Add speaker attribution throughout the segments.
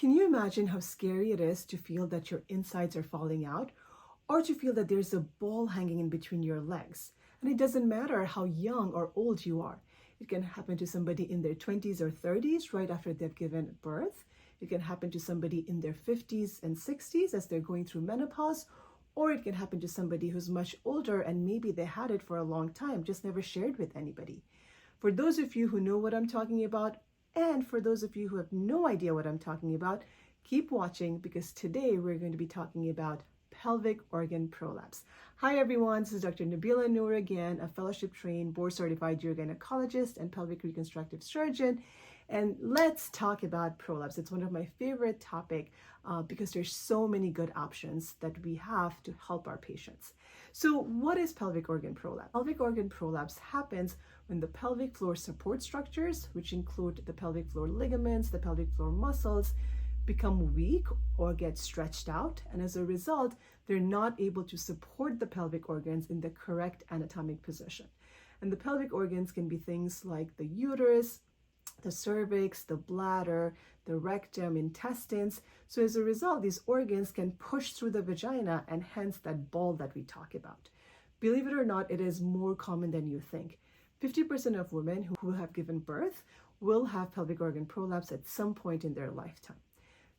Speaker 1: Can you imagine how scary it is to feel that your insides are falling out, or to feel that there's a ball hanging in between your legs? And it doesn't matter how young or old you are. It can happen to somebody in their 20s or 30s right after they've given birth. It can happen to somebody in their 50s and 60s as they're going through menopause, or it can happen to somebody who's much older and maybe they had it for a long time, just never shared with anybody. For those of you who know what I'm talking about, and for those of you who have no idea what I'm talking about, keep watching, because today we're going to be talking about pelvic organ prolapse. Hi everyone, this is Dr. Nabila Noor again, a fellowship-trained, board-certified urogynecologist and pelvic reconstructive surgeon. And let's talk about prolapse. It's one of my favorite topics because there's so many good options that we have to help our patients. So what is pelvic organ prolapse? Pelvic organ prolapse happens when the pelvic floor support structures, which include the pelvic floor ligaments, the pelvic floor muscles, become weak or get stretched out, and as a result, they're not able to support the pelvic organs in the correct anatomic position. And the pelvic organs can be things like the uterus, the cervix, the bladder, the rectum, intestines. So as a result, these organs can push through the vagina, and hence that ball that we talk about. Believe it or not, it is more common than you think. 50% of women who have given birth will have pelvic organ prolapse at some point in their lifetime.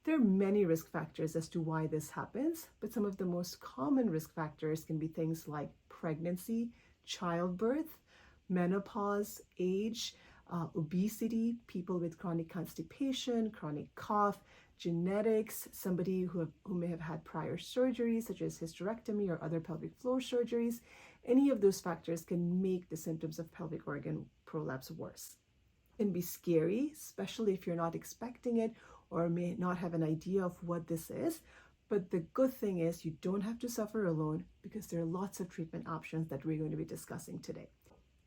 Speaker 1: There are many risk factors as to why this happens, but some of the most common risk factors can be things like pregnancy, childbirth, menopause, age, obesity, people with chronic constipation, chronic cough, genetics, somebody who may have had prior surgeries such as hysterectomy or other pelvic floor surgeries. Any of those factors can make the symptoms of pelvic organ prolapse worse. It can be scary, especially if you're not expecting it or may not have an idea of what this is. But the good thing is you don't have to suffer alone, because there are lots of treatment options that we're going to be discussing today.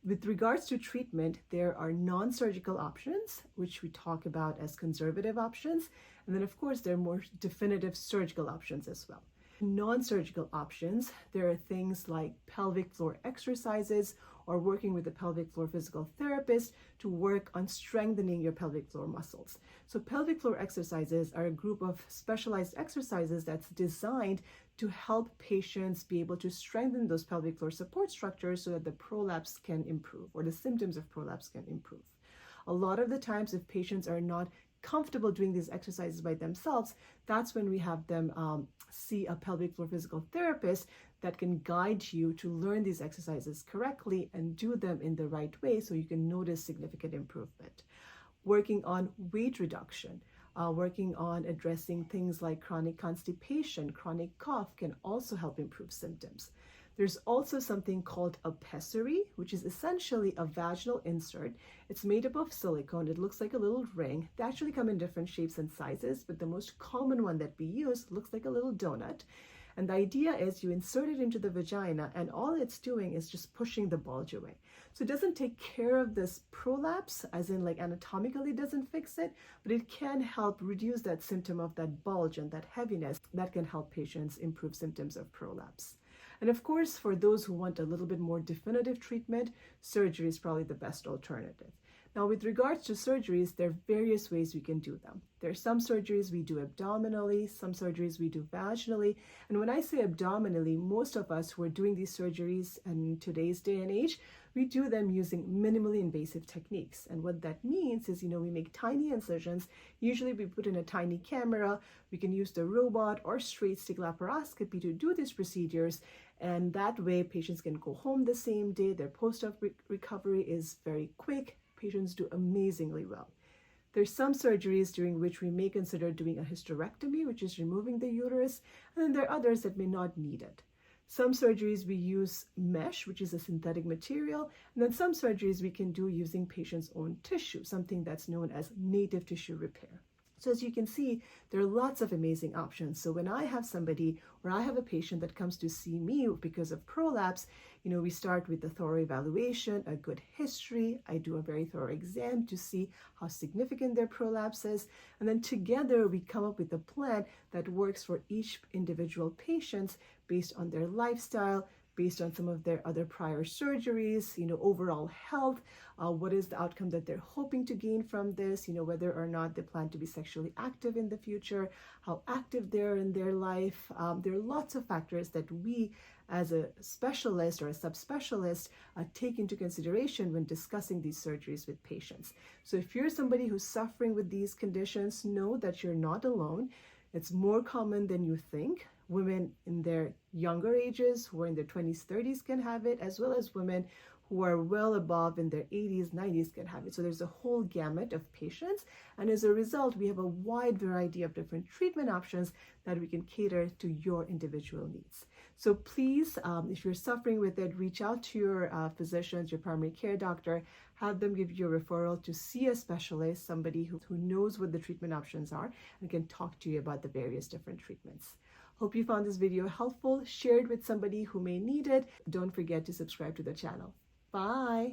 Speaker 1: With regards to treatment, there are non-surgical options, which we talk about as conservative options. And then, of course, there are more definitive surgical options as well. Non-surgical options, there are things like pelvic floor exercises or working with a pelvic floor physical therapist to work on strengthening your pelvic floor muscles. So pelvic floor exercises are a group of specialized exercises that's designed to help patients be able to strengthen those pelvic floor support structures so that the prolapse can improve, or the symptoms of prolapse can improve. A lot of the times, if patients are not comfortable doing these exercises by themselves, that's when we have them see a pelvic floor physical therapist that can guide you to learn these exercises correctly and do them in the right way so you can notice significant improvement. Working on weight reduction, working on addressing things like chronic constipation, chronic cough can also help improve symptoms. There's also something called a pessary, which is essentially a vaginal insert. It's made up of silicone. It looks like a little ring. They actually come in different shapes and sizes, but the most common one that we use looks like a little donut. And the idea is you insert it into the vagina, and all it's doing is just pushing the bulge away. So it doesn't take care of this prolapse, as in like anatomically doesn't fix it, but it can help reduce that symptom of that bulge and that heaviness that can help patients improve symptoms of prolapse. And of course, for those who want a little bit more definitive treatment, surgery is probably the best alternative. Now, with regards to surgeries, there are various ways we can do them. There are some surgeries we do abdominally, some surgeries we do vaginally. And when I say abdominally, most of us who are doing these surgeries in today's day and age, we do them using minimally invasive techniques. And what that means is, we make tiny incisions. Usually we put in a tiny camera. We can use the robot or straight stick laparoscopy to do these procedures. And that way patients can go home the same day. Their post-op recovery is very quick. Patients do amazingly well. There's some surgeries during which we may consider doing a hysterectomy, which is removing the uterus, and then there are others that may not need it. Some surgeries we use mesh, which is a synthetic material, and then some surgeries we can do using patient's own tissue, something that's known as native tissue repair. So as you can see, there are lots of amazing options. So when I have somebody or I have a patient that comes to see me because of prolapse, we start with the thorough evaluation, a good history. I do a very thorough exam to see how significant their prolapse is. And then together we come up with a plan that works for each individual patient based on their lifestyle, based on some of their other prior surgeries, overall health, what is the outcome that they're hoping to gain from this, whether or not they plan to be sexually active in the future, how active they're in their life. There are lots of factors that we as a specialist or a subspecialist take into consideration when discussing these surgeries with patients. So if you're somebody who's suffering with these conditions, know that you're not alone. It's more common than you think. Women in their younger ages, who are in their 20s, 30s, can have it, as well as women who are well above in their 80s, 90s can have it. So there's a whole gamut of patients. And as a result, we have a wide variety of different treatment options that we can cater to your individual needs. So please, if you're suffering with it, reach out to your physicians, your primary care doctor, have them give you a referral to see a specialist, somebody who knows what the treatment options are and can talk to you about the various different treatments. Hope you found this video helpful. Share it with somebody who may need it. Don't forget to subscribe to the channel. Bye.